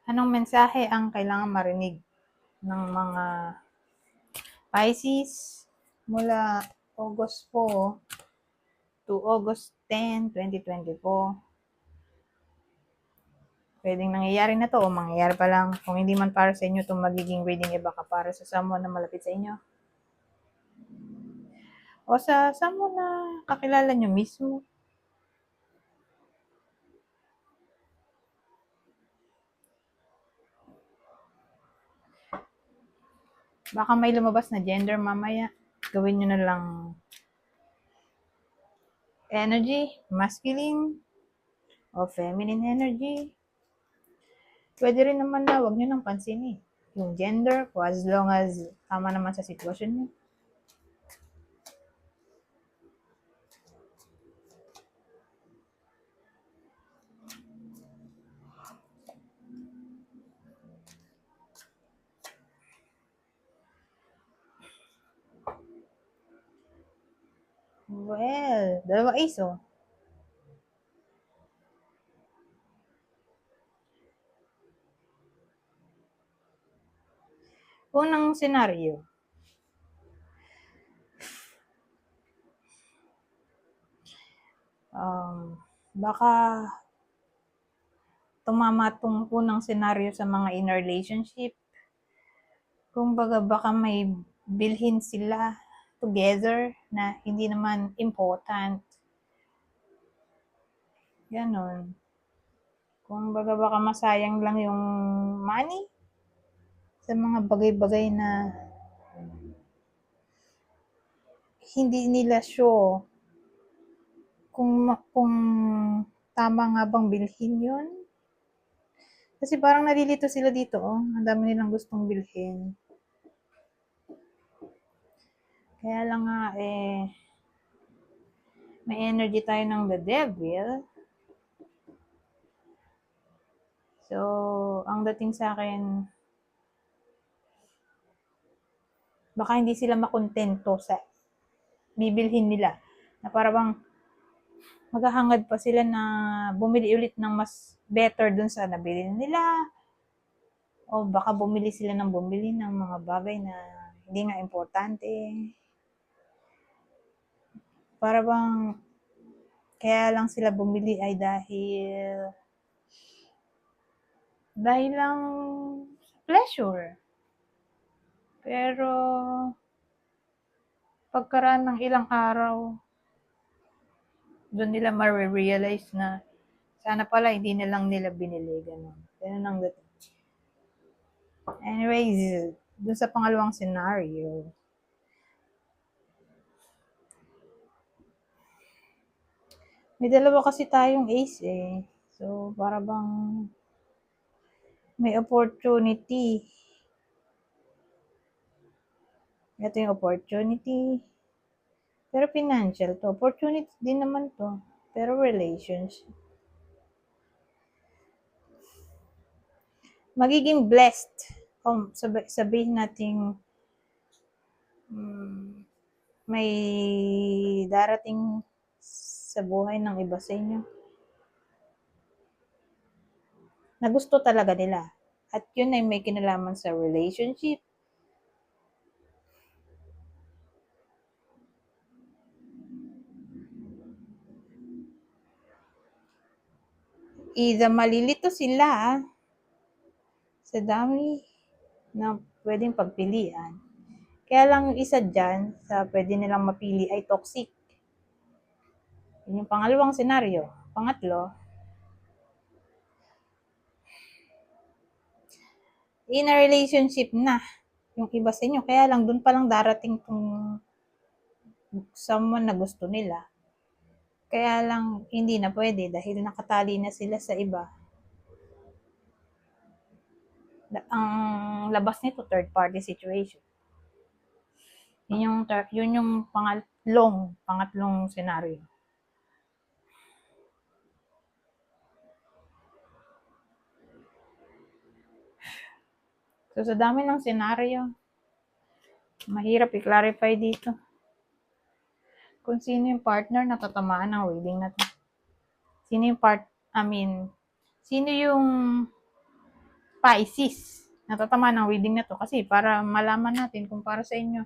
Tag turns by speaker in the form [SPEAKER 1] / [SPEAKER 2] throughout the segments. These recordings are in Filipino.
[SPEAKER 1] Anong mensahe ang kailangan marinig ng mga Pisces mula August 4 to August 10, 2024? Pwedeng nangyayari na to o mangyayari pa lang. Kung hindi man para sa inyo itong magiging reading, baka para sa someone na malapit sa inyo. O sa someone na kakilala nyo mismo. Baka may lumabas na gender mamaya. Gawin nyo na lang energy, masculine o feminine energy. Pwede rin naman na wag nyo nang pansinin yung gender ko as long as tama naman sa sitwasyon nyo. Well, dalawa ace oh. Unang senaryo. Baka tumama tong unang senaryo sa mga in relationship. Kumbaga baka may bilhin sila together na hindi naman important. Ganon. Kumbaga baka masayang lang yung money sa mga bagay-bagay na hindi nila sure kung tama nga bang bilhin yun. Kasi parang nalilito sila dito, oh. Ang dami nilang gustong bilhin. Kaya lang nga, may energy tayo ng the devil. So, ang dating sa akin, baka hindi sila makontento sa bibilhin nila. Na para bang maghahangad pa sila na bumili ulit ng mas better dun sa nabili nila. O baka bumili sila ng bumili ng mga bagay na hindi nga importante. Para bang kaya lang sila bumili ay dahil lang pleasure. Pero pagkaraan ng ilang araw, doon nila ma-realize na sana pala hindi na lang nila binili. Ganun ang dating. Anyways, dun sa pangalawang scenario, may dalawa kasi tayong ace eh. So, para bang may opportunity. Ito yung opportunity. Pero financial to. Opportunity din naman to. Pero relationship. Magiging blessed. Kung sabihin natin may darating sa buhay ng iba sa inyo na gusto talaga nila. At yun ay may kinalaman sa relationship. Either malilito sila sa dami na pwedeng pagpilian. Kaya lang yung isa dyan sa pwede nilang mapili ay toxic. Yun yung pangalawang senaryo. Pangatlo, in a relationship na yung iba sa inyo. Kaya lang dun palang darating kung someone na gusto nila. Kaya lang hindi na pwede dahil nakatali na sila sa iba. Ang labas nito, third party situation. Yun yung pangatlong senaryo. So, sa dami ng senaryo, mahirap i-clarify dito kung sino yung partner na tatamaan ng reading na to. Sino yung sino yung Pisces. Natatamaan ng reading na to kasi para malaman natin kung para sa inyo,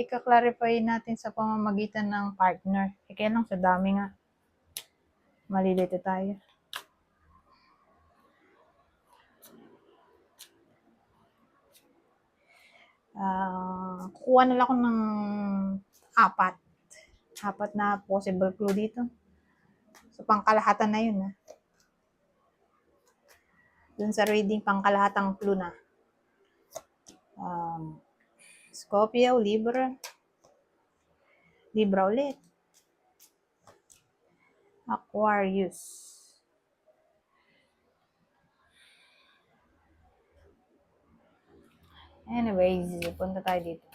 [SPEAKER 1] ika-clarify natin sa pamamagitan ng partner. Kaya lang sa dami nga, malilito tayo. Kukuha na lang ako ng apat. Apat na possible clue dito. So, pangkalahatan na yun. Dun sa reading, pangkalahatang clue na. Scorpio, Libra. Libra ulit. Aquarius. Anyways, punta tayo dito.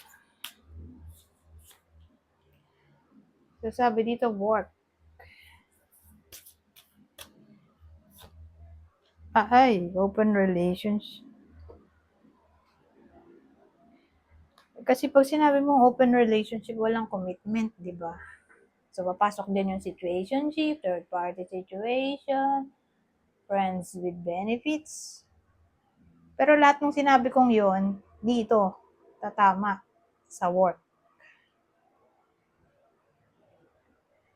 [SPEAKER 1] So, sabi dito, work. Open relationship. Kasi pag sinabi mong open relationship, walang commitment, di ba? So, papasok din yung situationship, third party situation, friends with benefits. Pero lahat ng sinabi kong yon dito, tatama sa work.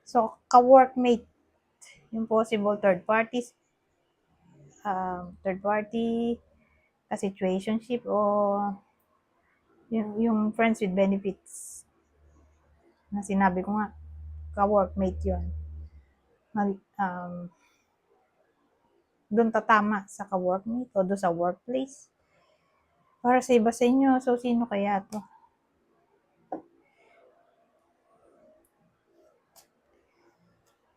[SPEAKER 1] So, ka-workmate, yung possible third parties, third party, ka-situationship, o yung friends with benefits na sinabi ko nga, ka-workmate yun. Doon tatama sa ka-workmate o doon sa workplace. Para sa iba sa inyo, so sino kaya to?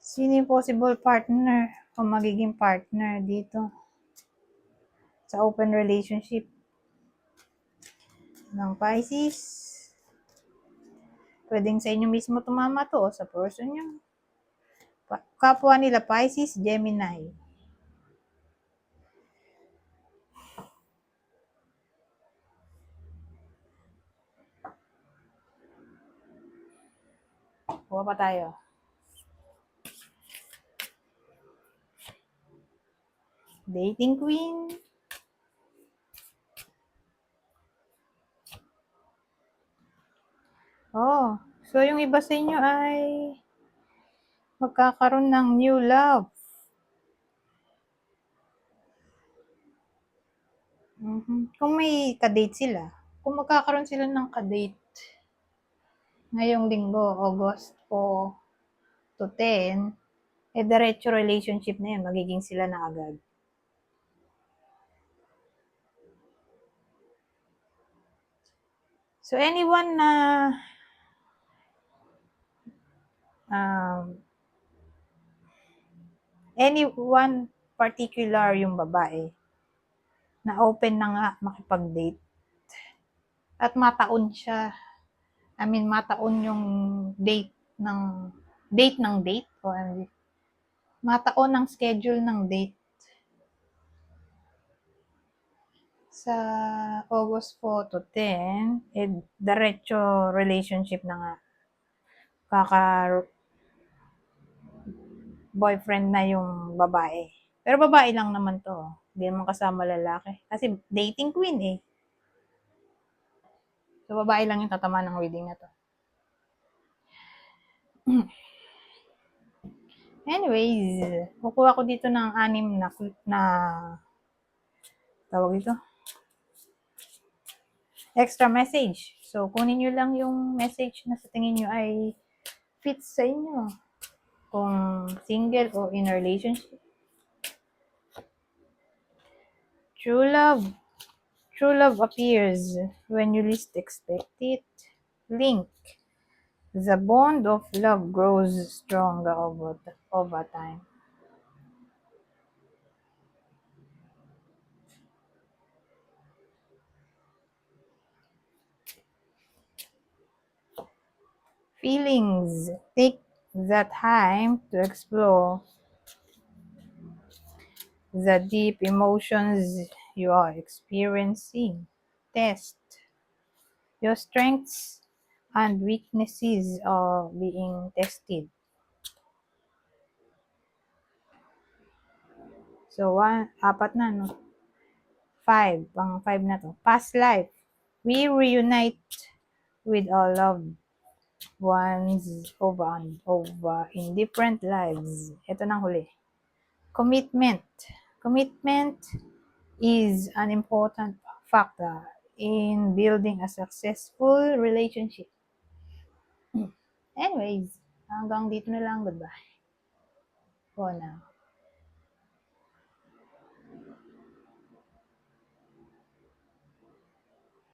[SPEAKER 1] Sino yung possible partner o magiging partner dito sa open relationship ng Pisces? Pwedeng sa inyo mismo tumama to o sa person nyo. Kapwa nila Pisces, Gemini. Kuha pa tayo. Dating queen. So yung iba sa inyo ay magkakaroon ng new love. Kung may kadate sila, kung magkakaroon sila ng kadate ngayong linggo, August 4 to 10, diretso relationship na yan, magiging sila na agad. So, anyone na anyone particular yung babae na open na nga makipag-date at mataon siya. Mataon yung date ng date o mataon ang schedule ng date sa August 4 to 10, diretso relationship na nga. Boyfriend na yung babae. Pero babae lang naman to. Hindi naman kasama lalaki. Kasi dating queen eh. So, babae lang yung tatama ng reading na to. Anyways, kukuha ko dito ng 6 na tawag ito. Extra message. So, kunin nyo lang yung message na sa tingin nyo ay fits sa inyo. Kung single o in a relationship. True love appears when you least expect it. Link. The bond of love grows stronger over time. Feelings. Take the time to explore the deep emotions you are experiencing. Test. Your strengths and weaknesses are being tested. So, 4 na, no? Pang 5 na to. Past life. We reunite with our loved ones over in different lives. Ito nang huli. Commitment. Commitment is an important factor in building a successful relationship. Anyways, hanggang dito na lang. Goodbye for now.